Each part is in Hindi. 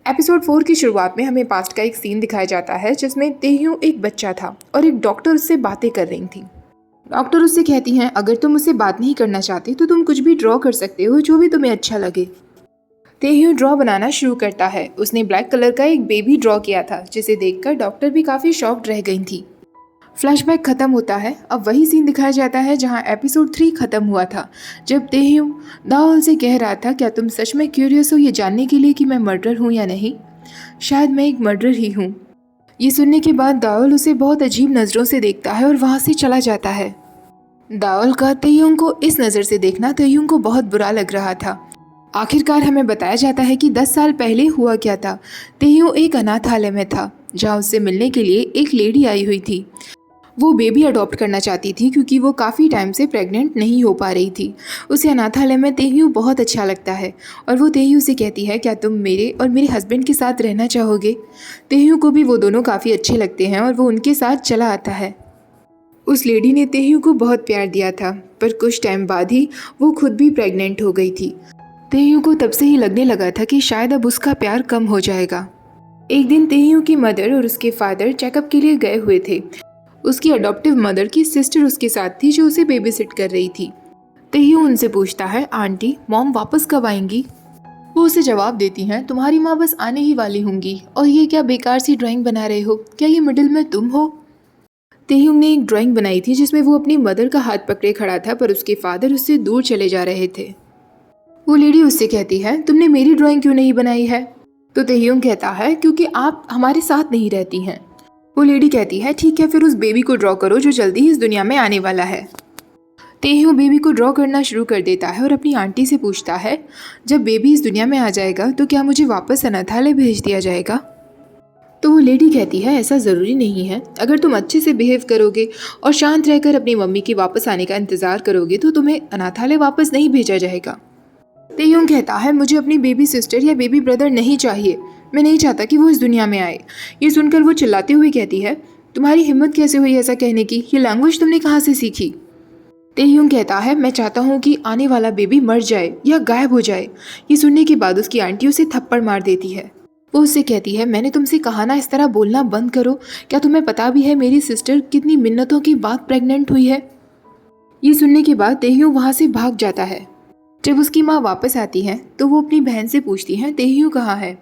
एपिसोड 4 की शुरुआत में हमें पास्ट का एक सीन दिखाया जाता है जिसमें तेह्यू एक बच्चा था और एक डॉक्टर उससे बातें कर रही थी। डॉक्टर उससे कहती हैं, अगर तुम उससे बात नहीं करना चाहते तो तुम कुछ भी ड्रॉ कर सकते हो, जो भी तुम्हें अच्छा लगे। तेह्यू ड्रॉ बनाना शुरू करता है। उसने ब्लैक कलर का एक बेबी ड्रॉ किया था, जिसे देखकर डॉक्टर भी काफ़ी शॉक्ड रह गई थी। फ्लैशबैक खत्म होता है। अब वही सीन दिखाया जाता है जहां एपिसोड 3 खत्म हुआ था, जब तेह्यू दाओल से कह रहा था, क्या तुम सच में क्यूरियस हो ये जानने के लिए कि मैं मर्डर हूँ या नहीं? शायद मैं एक मर्डर ही हूँ। ये सुनने के बाद दाओल उसे बहुत अजीब नज़रों से देखता है और वहाँ से चला जाता है। दाओल का तेह्यूंग को इस नज़र से देखना तेह्यूंग को बहुत बुरा लग रहा था। आखिरकार हमें बताया जाता है कि 10 साल पहले हुआ क्या था। तेह्यू एक अनाथालय में था जहाँ उससे मिलने के लिए एक लेडी आई हुई थी। वो बेबी अडॉप्ट करना चाहती थी क्योंकि वो काफ़ी टाइम से प्रेग्नेंट नहीं हो पा रही थी। उसे अनाथालय में तेह्यू बहुत अच्छा लगता है और वो तेह्यू से कहती है, क्या तुम मेरे और मेरे हस्बैंड के साथ रहना चाहोगे? तेह्यू को भी वो दोनों काफ़ी अच्छे लगते हैं और वो उनके साथ चला आता है। उस लेडी ने तेह्यू को बहुत प्यार दिया था, पर कुछ टाइम बाद ही वो खुद भी प्रेग्नेंट हो गई थी। तेह्यू को तब से ही लगने लगा था कि शायद अब उसका प्यार कम हो जाएगा। एक दिन तेह्यू की मदर और उसके फादर चेकअप के लिए गए हुए थे। उसकी अडॉप्टिव मदर की सिस्टर उसके साथ थी जो उसे बेबी सिट कर रही थी। तेह्यू उनसे पूछता है, आंटी मॉम वापस कब आएंगी? वो उसे जवाब देती हैं, तुम्हारी माँ बस आने ही वाली होंगी। और ये क्या बेकार सी ड्राइंग बना रहे हो? क्या ये मिडिल में तुम हो? तेह्यू ने एक ड्राइंग बनाई थी जिसमें वो अपनी मदर का हाथ पकड़े खड़ा था, पर उसके फादर उससे दूर चले जा रहे थे। वो लेडी उससे कहती है, तुमने मेरी ड्राइंग क्यों नहीं बनाई है? तो तेह्यू कहता है, क्योंकि आप हमारे साथ नहीं रहती हैं। वो लेडी कहती है, ठीक है फिर उस बेबी को ड्रॉ करो जो जल्दी ही इस दुनिया में आने वाला है। तेह्यू बेबी को ड्रॉ करना शुरू कर देता है और अपनी आंटी से पूछता है, जब बेबी इस दुनिया में आ जाएगा तो क्या मुझे वापस अनाथालय भेज दिया जाएगा? तो वो लेडी कहती है, ऐसा ज़रूरी नहीं है। अगर तुम अच्छे से बिहेव करोगे और शांत रहकर अपनी मम्मी के वापस आने का इंतज़ार करोगे तो तुम्हें अनाथालय वापस नहीं भेजा जाएगा। तेह्यू कहता है, मुझे अपनी बेबी सिस्टर या बेबी ब्रदर नहीं चाहिए। मैं नहीं चाहता कि वो इस दुनिया में आए। ये सुनकर वो चिल्लाते हुए कहती है, तुम्हारी हिम्मत कैसे हुई ऐसा कहने की? ये लैंग्वेज तुमने कहाँ से सीखी? तेह्यू कहता है, मैं चाहता हूँ कि आने वाला बेबी मर जाए या गायब हो जाए। ये सुनने के बाद उसकी आंटी उसे थप्पड़ मार देती है। वो उससे कहती है, मैंने तुमसे कहा ना इस तरह बोलना बंद करो। क्या तुम्हें पता भी है मेरी सिस्टर कितनी मिन्नतों के बाद प्रेग्नेंट हुई है? ये सुनने के बाद तेह्यू वहाँ से भाग जाता है। जब उसकी माँ वापस आती है तो वो अपनी बहन से पूछती है, तेह्यू कहाँ है?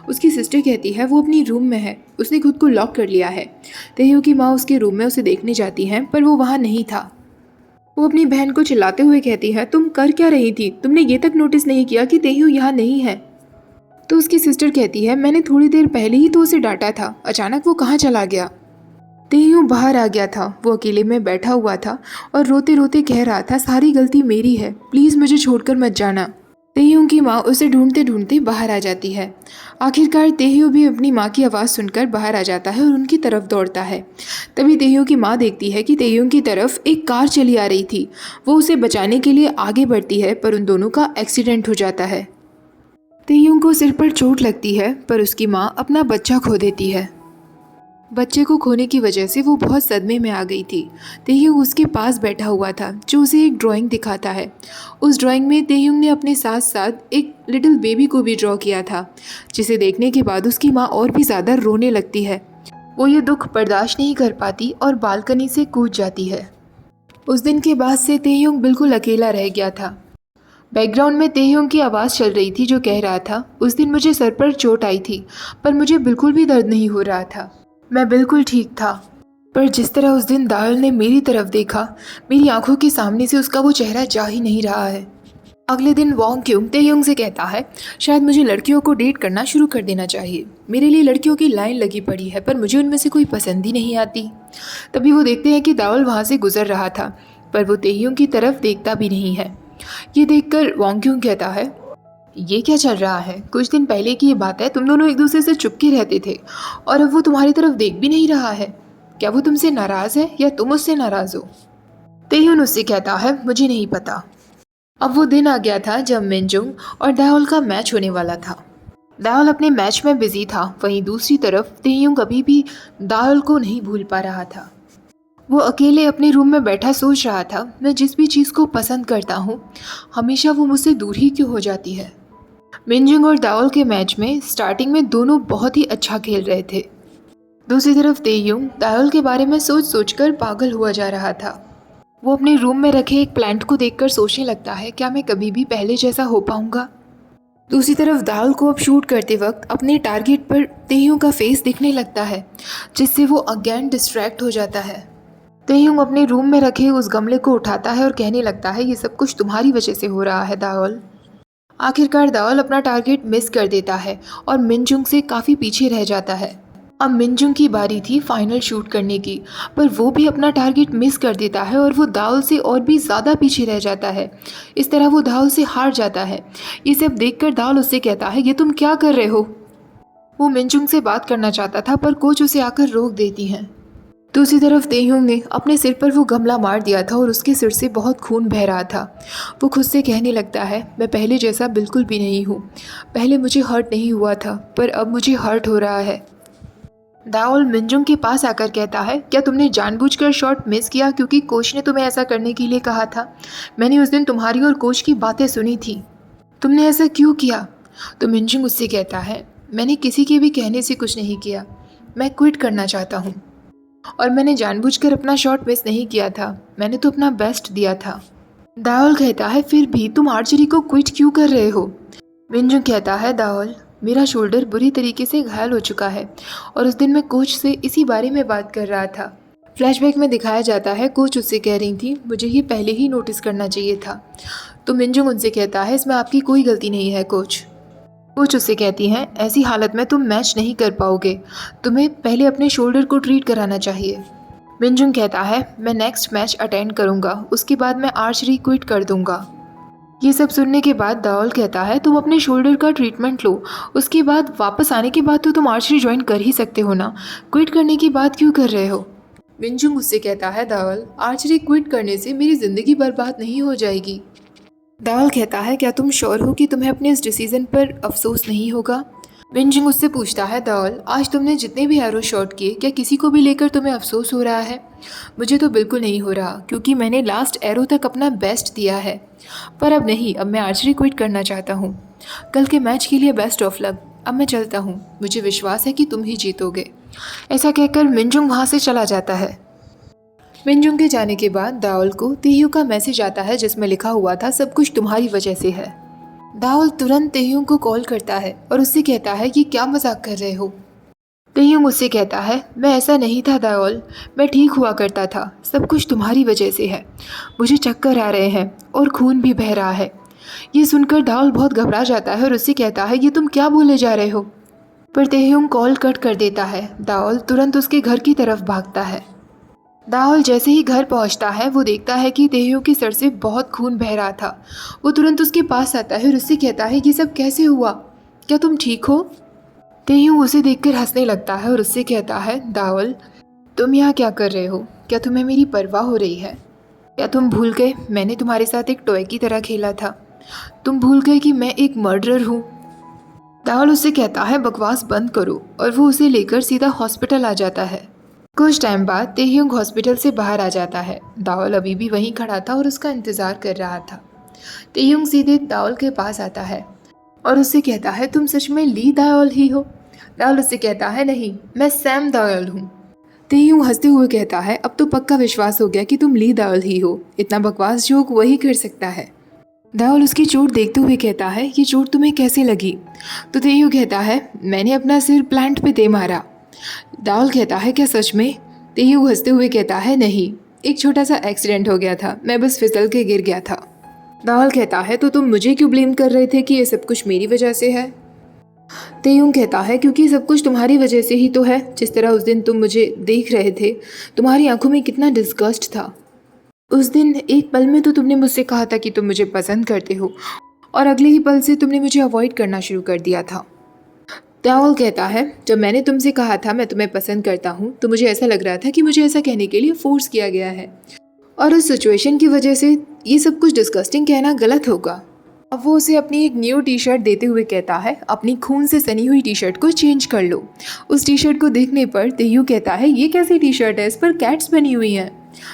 उसकी सिस्टर कहती है, वो अपनी रूम में है, उसने खुद को लॉक कर लिया है। तेह्यू की माँ उसके रूम में उसे देखने जाती हैं, पर वो वहाँ नहीं था। वो अपनी बहन को चिल्लाते हुए कहती है, तुम कर क्या रही थी? तुमने ये तक नोटिस नहीं किया कि तेह्यू यहाँ नहीं है? तो उसकी सिस्टर कहती है, मैंने थोड़ी देर पहले ही तो उसे डांटा था, अचानक वो कहाँ चला गया? तेह्यू बाहर आ गया था। वो अकेले में बैठा हुआ था और रोते रोते कह रहा था, सारी गलती मेरी है, प्लीज़ मुझे छोड़कर मत जाना। तेह्यू की माँ उसे ढूंढते ढूंढते बाहर आ जाती है। आखिरकार तेह्यू भी अपनी माँ की आवाज़ सुनकर बाहर आ जाता है और उनकी तरफ दौड़ता है। तभी तेह्यू की माँ देखती है कि तेह्यू की तरफ एक कार चली आ रही थी। वो उसे बचाने के लिए आगे बढ़ती है, पर उन दोनों का एक्सीडेंट हो जाता है। तेह्यू को सिर पर चोट लगती है, पर उसकी माँ अपना बच्चा खो देती है। बच्चे को खोने की वजह से वो बहुत सदमे में आ गई थी। तेह्यू उसके पास बैठा हुआ था जो उसे एक ड्राइंग दिखाता है। उस ड्राइंग में तेह्यू ने अपने साथ साथ एक लिटिल बेबी को भी ड्रॉ किया था, जिसे देखने के बाद उसकी माँ और भी ज़्यादा रोने लगती है। वो ये दुख बर्दाश्त नहीं कर पाती और बालकनी से कूद जाती है। उस दिन के बाद से तेह्यू बिल्कुल अकेला रह गया था। बैकग्राउंड में तेह्यू की आवाज़ चल रही थी जो कह रहा था, उस दिन मुझे सर पर चोट आई थी पर मुझे बिल्कुल भी दर्द नहीं हो रहा था, मैं बिल्कुल ठीक था। पर जिस तरह उस दिन दाल ने मेरी तरफ देखा, मेरी आंखों के सामने से उसका वो चेहरा जा ही नहीं रहा है। अगले दिन वॉन्ग क्यूंग तेह्यू से कहता है, शायद मुझे लड़कियों को डेट करना शुरू कर देना चाहिए। मेरे लिए लड़कियों की लाइन लगी पड़ी है पर मुझे उनमें से कोई पसंद ही नहीं आती। तभी वो देखते हैं कि दावल वहाँ से गुजर रहा था, पर वो तेह्यू की तरफ देखता भी नहीं है। ये देखकर वॉन्ग क्यूंग कहता है, ये क्या चल रहा है? कुछ दिन पहले की ये बात है, तुम दोनों एक दूसरे से चुपके रहते थे और अब वो तुम्हारी तरफ देख भी नहीं रहा है। क्या वो तुमसे नाराज़ है या तुम उससे नाराज़ हो? तेह्यून उससे कहता है, मुझे नहीं पता। अब वो दिन आ गया था जब मिनजुंग और दाओल का मैच होने वाला था। दाओल अपने मैच में बिजी था, वहीं दूसरी तरफ तेह्यूंग अभी भी दाओल को नहीं भूल पा रहा था। वो अकेले अपने रूम में बैठा सोच रहा था, मैं जिस भी चीज़ को पसंद करता हूँ हमेशा वो मुझसे दूर ही क्यों हो जाती है। मिनजुंग और दाओल के मैच में स्टार्टिंग में दोनों बहुत ही अच्छा खेल रहे थे। दूसरी तरफ तेयुंग दाओल के बारे में सोच सोचकर पागल हुआ जा रहा था। वो अपने रूम में रखे एक प्लांट को देखकर सोचने लगता है, क्या मैं कभी भी पहले जैसा हो पाऊंगा। दूसरी तरफ दाल को अब शूट करते वक्त अपने टारगेट पर तेयुंग का फेस दिखने लगता है, जिससे वो अगेन डिस्ट्रैक्ट हो जाता है। तेयुंग अपने रूम में रखे उस गमले को उठाता है और कहने लगता है, ये सब कुछ तुम्हारी वजह से हो रहा है दाओल। आखिरकार दाओल अपना टारगेट मिस कर देता है और मिनजुंग से काफ़ी पीछे रह जाता है। अब मिनजुंग की बारी थी फाइनल शूट करने की, पर वो भी अपना टारगेट मिस कर देता है और वो दाओल से और भी ज़्यादा पीछे रह जाता है। इस तरह वो दाओल से हार जाता है। ये सब देखकर दाओल उससे कहता है, ये तुम क्या कर रहे हो। वो मिनजुंग से बात करना चाहता था, पर कोच उसे आकर रोक देती हैं। दूसरी तरफ तेयुंग ने अपने सिर पर वो गमला मार दिया था और उसके सिर से बहुत खून बह रहा था। वो खुद से कहने लगता है, मैं पहले जैसा बिल्कुल भी नहीं हूँ। पहले मुझे हर्ट नहीं हुआ था, पर अब मुझे हर्ट हो रहा है। दाओल मिनजुंग के पास आकर कहता है, क्या तुमने जानबूझकर शॉट मिस किया क्योंकि कोच ने तुम्हें ऐसा करने के लिए कहा था? मैंने उस दिन तुम्हारी और कोच की बातें सुनी थी। तुमने ऐसा क्यों किया? तो मिनजुंग उससे कहता है, मैंने किसी के भी कहने से कुछ नहीं किया। मैं क्विट करना चाहता हूँ और मैंने जानबूझकर अपना शॉट मिस नहीं किया था। मैंने तो अपना बेस्ट दिया था। दाओल कहता है, फिर भी तुम आर्चरी को क्विट क्यों कर रहे हो? मिनजुंग कहता है, दाओल मेरा शोल्डर बुरी तरीके से घायल हो चुका है और उस दिन मैं कोच से इसी बारे में बात कर रहा था। फ्लैशबैक में दिखाया जाता है कोच उससे कह रही थी, मुझे ये पहले ही नोटिस करना चाहिए था। तो मिनजुंग उनसे कहता है, इसमें आपकी कोई गलती नहीं है कोच। कोच उससे कहती हैं, ऐसी हालत में तुम मैच नहीं कर पाओगे। तुम्हें पहले अपने शोल्डर को ट्रीट कराना चाहिए। मिनजुंग कहता है, मैं नेक्स्ट मैच अटेंड करूंगा, उसके बाद मैं आर्चरी क्विट कर दूंगा। ये सब सुनने के बाद दाओल कहता है, तुम अपने शोल्डर का ट्रीटमेंट लो, उसके बाद वापस आने के बाद तो तुम आर्चरी ज्वाइन कर ही सकते हो ना। क्विट करने की बात क्यों कर रहे हो? मिनजुंग उससे कहता है, दाओल आर्चरी क्विट करने से मेरी ज़िंदगी बर्बाद नहीं हो जाएगी। दाओल कहता है, क्या तुम श्योर हो कि तुम्हें अपने इस डिसीजन पर अफसोस नहीं होगा? मिनजुंग उससे पूछता है, दाओल आज तुमने जितने भी एरो शॉट किए, क्या किसी को भी लेकर तुम्हें अफसोस हो रहा है? मुझे तो बिल्कुल नहीं हो रहा, क्योंकि मैंने लास्ट एरो तक अपना बेस्ट दिया है। पर अब नहीं, अब मैं आर्चरी क्विट करना चाहता हूँ। कल के मैच के लिए बेस्ट ऑफ लक। अब मैं चलता हूँ, मुझे विश्वास है कि तुम ही जीतोगे। ऐसा कहकर मिनजुंग वहाँ से चला जाता है। मिनजुंग के जाने के बाद दाओल को तेहयू का मैसेज आता है, जिसमें लिखा हुआ था, सब कुछ तुम्हारी वजह से है। दाओल तुरंत तेहयू को कॉल करता है और उससे कहता है, कि क्या मजाक कर रहे हो? तेहयू उससे कहता है, मैं ऐसा नहीं था दाओल, मैं ठीक हुआ करता था, सब कुछ तुम्हारी वजह से है। मुझे चक्कर आ रहे हैं और खून भी बह रहा है। ये सुनकर दाओल बहुत घबरा जाता है और उससे कहता है, ये तुम क्या बोले जा रहे हो? पर तेहयू कॉल कट कर देता है। दाओल तुरंत उसके घर की तरफ भागता है। दाओल जैसे ही घर पहुंचता है, वो देखता है कि तेहयू के सर से बहुत खून बह रहा था। वो तुरंत उसके पास आता है और उससे कहता है, ये सब कैसे हुआ? क्या तुम ठीक हो? तेहयू उसे देखकर हंसने लगता है और उससे कहता है, दाओल तुम यहाँ क्या कर रहे हो? क्या तुम्हें मेरी परवाह हो रही है? क्या तुम भूल गए मैंने तुम्हारे साथ एक टॉय की तरह खेला था? तुम भूल गए कि मैं एक मर्डरर हूँ? दाओल उससे कहता है, बकवास बंद करो, और वो उसे लेकर सीधा हॉस्पिटल आ जाता है। कुछ टाइम बाद तेहयुंग हॉस्पिटल से बाहर आ जाता है। दाओल अभी भी वहीं खड़ा था और उसका इंतज़ार कर रहा था। तेहयुंग सीधे दाओल के पास आता है और उससे कहता है, तुम सच में ली दाओल ही हो? दाओल उससे कहता है, नहीं, मैं सैम दाओल हूँ। तेहयुंग हंसते हुए कहता है, अब तो पक्का विश्वास हो गया कि तुम ली दाओल ही हो। इतना बकवास जोक वही कर सकता है। दाओल उसकी चोट देखते हुए कहता है, ये चोट तुम्हें कैसे लगी? तो तेहयुंग कहता है, मैंने अपना सिर प्लांट पे दे मारा। दाओल कहता है, क्या सच में? तेहयुंग हंसते हुए कहता है, नहीं, एक छोटा सा एक्सीडेंट हो गया था, मैं बस फिसल के गिर गया था। दाओल कहता है, तो तुम मुझे क्यों ब्लेम कर रहे थे कि ये सब कुछ मेरी वजह से है? तेहयुंग कहता है, क्योंकि सब कुछ तुम्हारी वजह से ही तो है। जिस तरह उस दिन तुम मुझे देख रहे थे, तुम्हारी आंखों में कितना डिस्गस्ट था। उस दिन एक पल में तो तुमने मुझसे कहा था कि तुम मुझे पसंद करते हो, और अगले ही पल से तुमने मुझे अवॉइड करना शुरू कर दिया था। दाओल कहता है, जब मैंने तुमसे कहा था मैं तुम्हें पसंद करता हूँ, तो मुझे ऐसा लग रहा था कि मुझे ऐसा कहने के लिए फोर्स किया गया है, और उस सिचुएशन की वजह से ये सब कुछ डिस्गस्टिंग कहना गलत होगा। अब वो उसे अपनी एक न्यू टी शर्ट देते हुए कहता है, अपनी खून से सनी हुई टी शर्ट को चेंज कर लो। उस टी शर्ट को देखने पर तेहयू कहता है, ये कैसी टी शर्ट है, इस पर कैट्स बनी हुई हैं।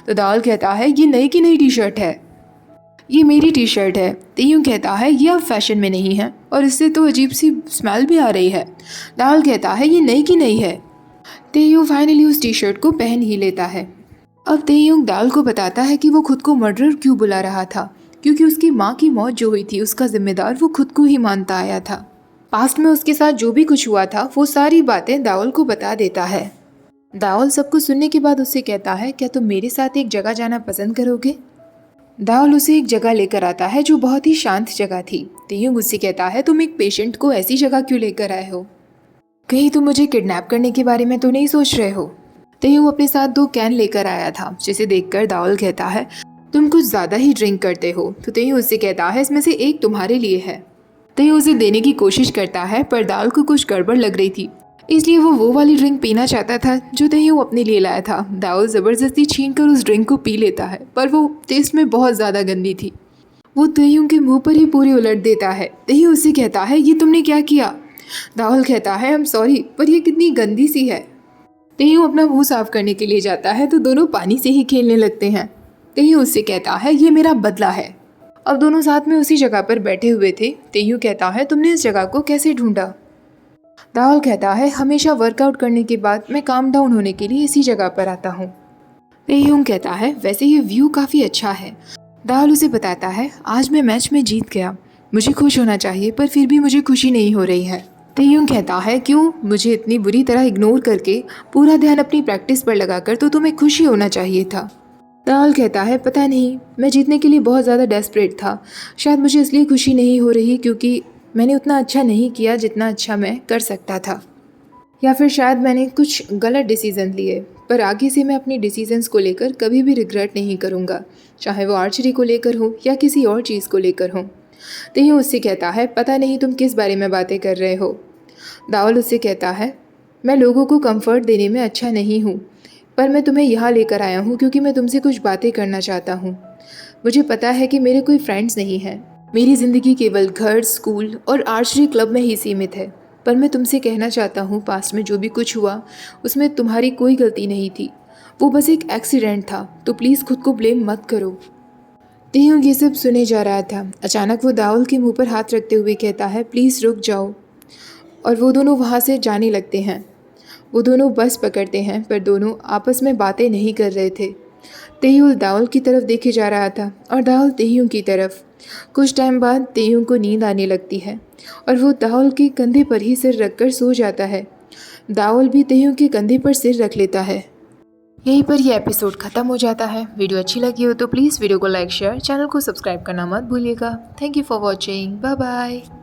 तो दाओल कहता है, ये नई की नई टी शर्ट है। ये मेरी टी शर्ट है। तेयूंग कहता है ये अब फैशन में नहीं है और इससे तो अजीब सी स्मेल भी आ रही है। दावल कहता है ये नई की नई है। तेयूंग फाइनली उस टी शर्ट को पहन ही लेता है। अब तेयूंग दावल को बताता है कि वो खुद को मर्डरर क्यों बुला रहा था, क्योंकि उसकी माँ की मौत जो हुई थी उसका जिम्मेदार वो खुद को ही मानता आया था। पास्ट में उसके साथ जो भी कुछ हुआ था वो सारी बातें दावल को बता देता है। दावल सब कुछ सुनने के बाद उससे कहता है क्या तुम मेरे साथ एक जगह जाना पसंद करोगे। दावल उसे एक जगह लेकर आता है जो बहुत ही शांत जगह थी। तेयूंग उससे कहता है तुम एक पेशेंट को ऐसी जगह क्यों लेकर आए हो, कहीं तुम मुझे किडनैप करने के बारे में तो नहीं सोच रहे हो। तेयूंग अपने साथ 2 कैन लेकर आया था, जिसे देखकर दावल कहता है तुम कुछ ज़्यादा ही ड्रिंक करते हो। तो तेयूंग उससे कहता है इसमें से एक तुम्हारे लिए है। तेयूंग उसे देने की कोशिश करता है पर दावल को कुछ गड़बड़ लग रही थी, इसलिए वो वाली ड्रिंक पीना चाहता था जो तेयूंग अपने लिए लाया था। दावल ज़बरदस्ती छीनकर उस ड्रिंक को पी लेता है पर वो टेस्ट में बहुत ज़्यादा गंदी थी। वो तेयूंग के मुंह पर ही पूरी उलट देता है। तेयूंग उससे कहता है ये तुमने क्या किया। दावल कहता है आई एम सॉरी पर यह कितनी गंदी सी है। तेयूंग अपना मुंह साफ करने के लिए जाता है तो दोनों पानी से ही खेलने लगते हैं। तेयूंग उससे कहता है ये मेरा बदला है। अब दोनों साथ में उसी जगह पर बैठे हुए थे। तेयूंग कहता है तुमने इस जगह को कैसे ढूंढा। दावल कहता है हमेशा वर्कआउट करने के बाद मैं काम डाउन होने के लिए इसी जगह पर आता हूँ। तेयूंग कहता है वैसे ये व्यू काफ़ी अच्छा है। दावल उसे बताता है आज मैं मैच में जीत गया, मुझे खुश होना चाहिए पर फिर भी मुझे खुशी नहीं हो रही है। तेयूंग कहता है क्यों, मुझे इतनी बुरी तरह इग्नोर करके पूरा ध्यान अपनी प्रैक्टिस पर लगाकर तो तुम्हें खुशी होना चाहिए था। दावल कहता है पता नहीं, मैं जीतने के लिए बहुत ज़्यादा डेस्परेट था। शायद मुझे इसलिए खुशी नहीं हो रही क्योंकि मैंने उतना अच्छा नहीं किया जितना अच्छा मैं कर सकता था, या फिर शायद मैंने कुछ गलत डिसीज़न लिए। पर आगे से मैं अपनी डिसीजंस को लेकर कभी भी रिग्रेट नहीं करूँगा, चाहे वो आर्चरी को लेकर हो या किसी और चीज़ को लेकर हो। तेयूंग उससे कहता है पता नहीं तुम किस बारे में बातें कर रहे हो। दावल उससे कहता है मैं लोगों को कंफर्ट देने में अच्छा नहीं हूँ, पर मैं तुम्हें यहाँ लेकर आया हूँ क्योंकि मैं तुमसे कुछ बातें करना चाहता हूँ। मुझे पता है कि मेरे कोई फ्रेंड्स नहीं हैं, मेरी ज़िंदगी केवल घर, स्कूल और आर्चरी क्लब में ही सीमित है। पर मैं तुमसे कहना चाहता हूँ पास्ट में जो भी कुछ हुआ उसमें तुम्हारी कोई गलती नहीं थी, वो बस एक एक्सीडेंट था, तो प्लीज़ खुद को ब्लेम मत करो। तेयूंग ये सब सुने जा रहा था। अचानक वो दावल के मुंह पर हाथ रखते हुए कहता है प्लीज़ रुक जाओ, और वो दोनों वहाँ से जाने लगते हैं। वो दोनों बस पकड़ते हैं पर दोनों आपस में बातें नहीं कर रहे थे। तेयूंग दावल की तरफ देखे जा रहा था और दावल तेयूंग की तरफ। कुछ टाइम बाद तेयूंग को नींद आने लगती है और वो दावल के कंधे पर ही सिर रखकर सो जाता है। दावल भी तेयूंग के कंधे पर सिर रख लेता है। यहीं पर यह एपिसोड ख़त्म हो जाता है। वीडियो अच्छी लगी हो तो प्लीज़ वीडियो को लाइक, शेयर, चैनल को सब्सक्राइब करना मत भूलिएगा। Thank you for watching. Bye bye.